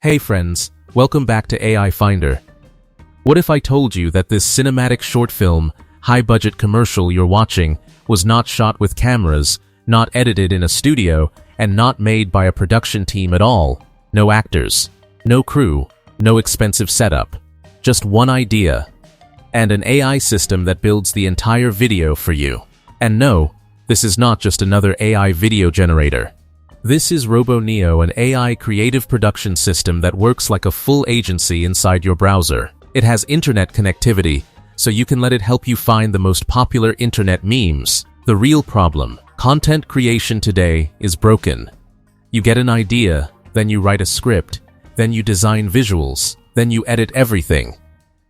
Hey friends, welcome back to AI Finder. What if I told you that this cinematic short film, high-budget commercial you're watching was not shot with cameras, not edited in a studio, and not made by a production team at all? No actors, no crew, no expensive setup. Just one idea, and an AI system that builds the entire video for you. And no, this is not just another AI video generator. This is RoboNeo, an AI creative production system that works like a full agency inside your browser. It has internet connectivity, so you can let it help you find the most popular internet memes. The real problem: content creation today is broken. You get an idea, then you write a script, then you design visuals, then you edit everything.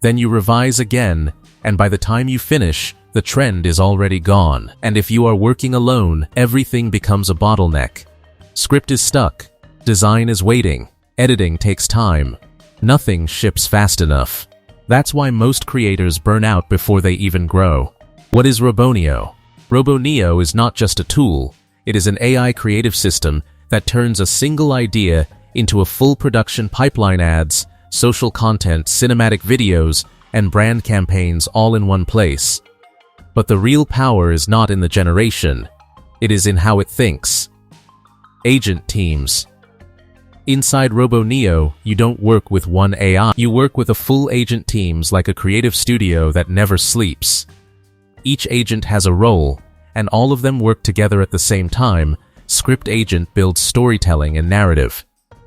Then you revise again, and by the time you finish, the trend is already gone. And if you are working alone, everything becomes a bottleneck. Script is stuck, design is waiting, editing takes time. Nothing ships fast enough. That's why most creators burn out before they even grow. What is RoboNeo? RoboNeo is not just a tool, it is an AI creative system that turns a single idea into a full production pipeline: ads, social content, cinematic videos, and brand campaigns all in one place. But the real power is not in the generation, it is in how it thinks. Agent teams. Inside RoboNeo, you don't work with one AI. You work with a full agent teams, like a creative studio that never sleeps. Each agent has a role, and all of them work together at the same time. Script agent builds storytelling and narrative.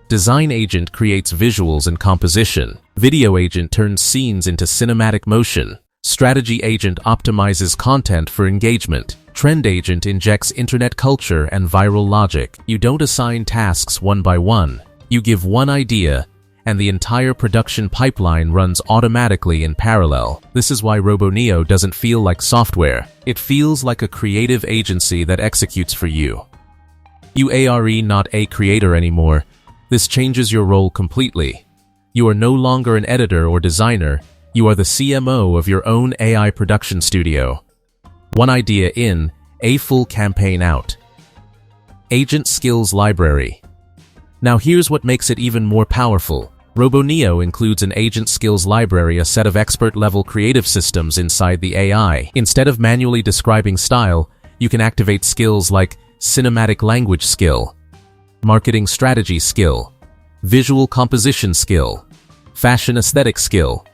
Design agent creates visuals and composition. Video agent turns scenes into cinematic motion. Strategy agent optimizes content for engagement. Trend agent injects internet culture and viral logic. You don't assign tasks one by one. You give one idea, and the entire production pipeline runs automatically in parallel. This is why RoboNeo doesn't feel like software. It feels like a creative agency that executes for you. You are not a creator anymore. This changes your role completely. You are no longer an editor or designer. You are the CMO of your own AI production studio. One idea in, a full campaign out. Agent skills library. Now here's what makes it even more powerful. RoboNeo includes an agent skills library, a set of expert-level creative systems inside the AI. Instead of manually describing style, you can activate skills like cinematic language skill, marketing strategy skill, visual composition skill, fashion aesthetic skill.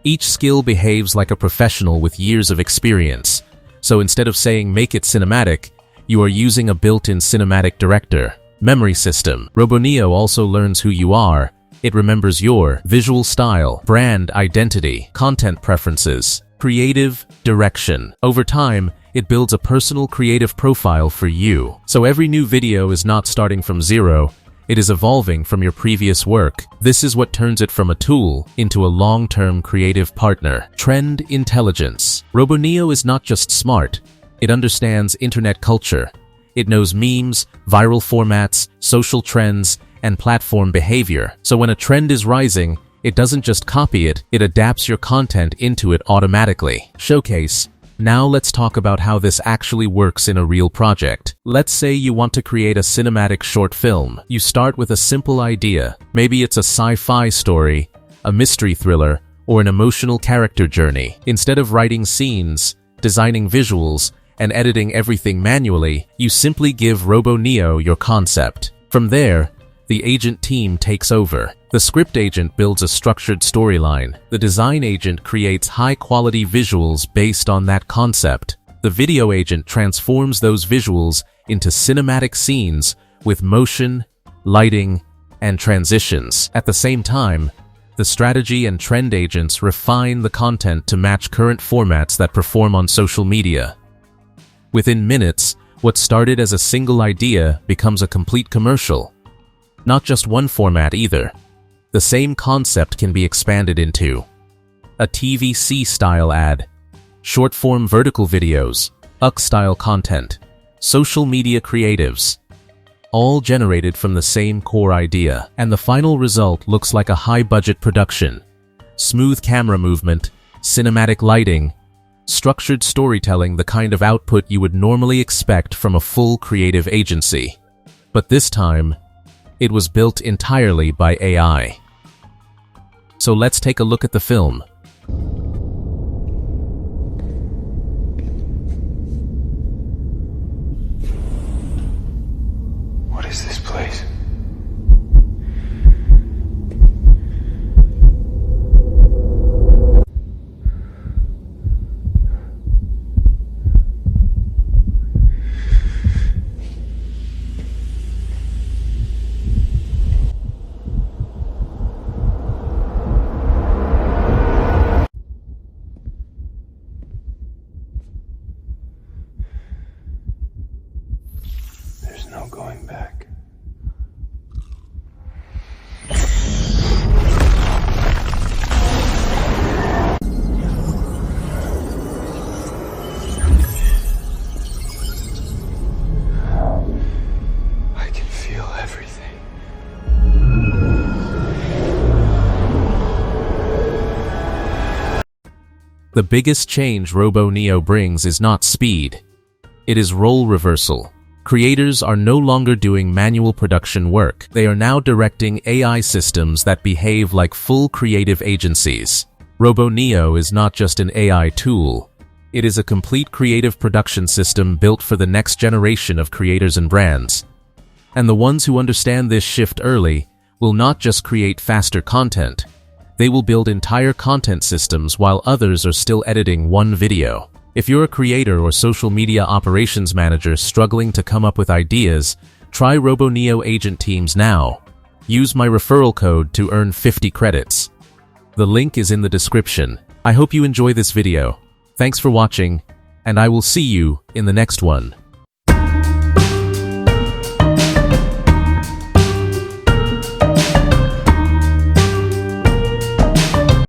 Each skill behaves like a professional with years of experience. So instead of saying "make it cinematic," you are using a built-in cinematic director. Memory system. RoboNeo also learns who you are. It remembers your visual style, brand identity, content preferences, creative direction. Over time, it builds a personal creative profile for you. So every new video is not starting from zero. It is evolving from your previous work. This is what turns it from a tool into a long-term creative partner. Trend intelligence. RoboNeo is not just smart. It understands internet culture. It knows memes, viral formats, social trends, and platform behavior. So when a trend is rising, it doesn't just copy it, it adapts your content into it automatically. Showcase. Now let's talk about how this actually works in a real project. Let's say you want to create a cinematic short film. You start with a simple idea. Maybe it's a sci-fi story, a mystery thriller, or an emotional character journey. Instead of writing scenes, designing visuals, and editing everything manually, you simply give RoboNeo your concept. From there, the agent team takes over. The script agent builds a structured storyline. The design agent creates high-quality visuals based on that concept. The video agent transforms those visuals into cinematic scenes with motion, lighting, and transitions. At the same time, the strategy and trend agents refine the content to match current formats that perform on social media. Within minutes, what started as a single idea becomes a complete commercial. Not just one format either. The same concept can be expanded into a TVC-style ad, short-form vertical videos, UX-style content, social media creatives, all generated from the same core idea. And the final result looks like a high-budget production. Smooth camera movement, cinematic lighting, structured storytelling, the kind of output you would normally expect from a full creative agency. But this time, It was built entirely by AI. So let's take a look at the film. What is this place? There's no going back. I can feel everything. The biggest change RoboNeo brings is not speed. It is role reversal. Creators are no longer doing manual production work. They are now directing AI systems that behave like full creative agencies. RoboNeo is not just an AI tool. It is a complete creative production system built for the next generation of creators and brands. And the ones who understand this shift early will not just create faster content. They will build entire content systems while others are still editing one video. If you're a creator or social media operations manager struggling to come up with ideas, try RoboNeo Agent Teams now. Use my referral code to earn 50 credits. The link is in the description. I hope you enjoy this video. Thanks for watching, and I will see you in the next one.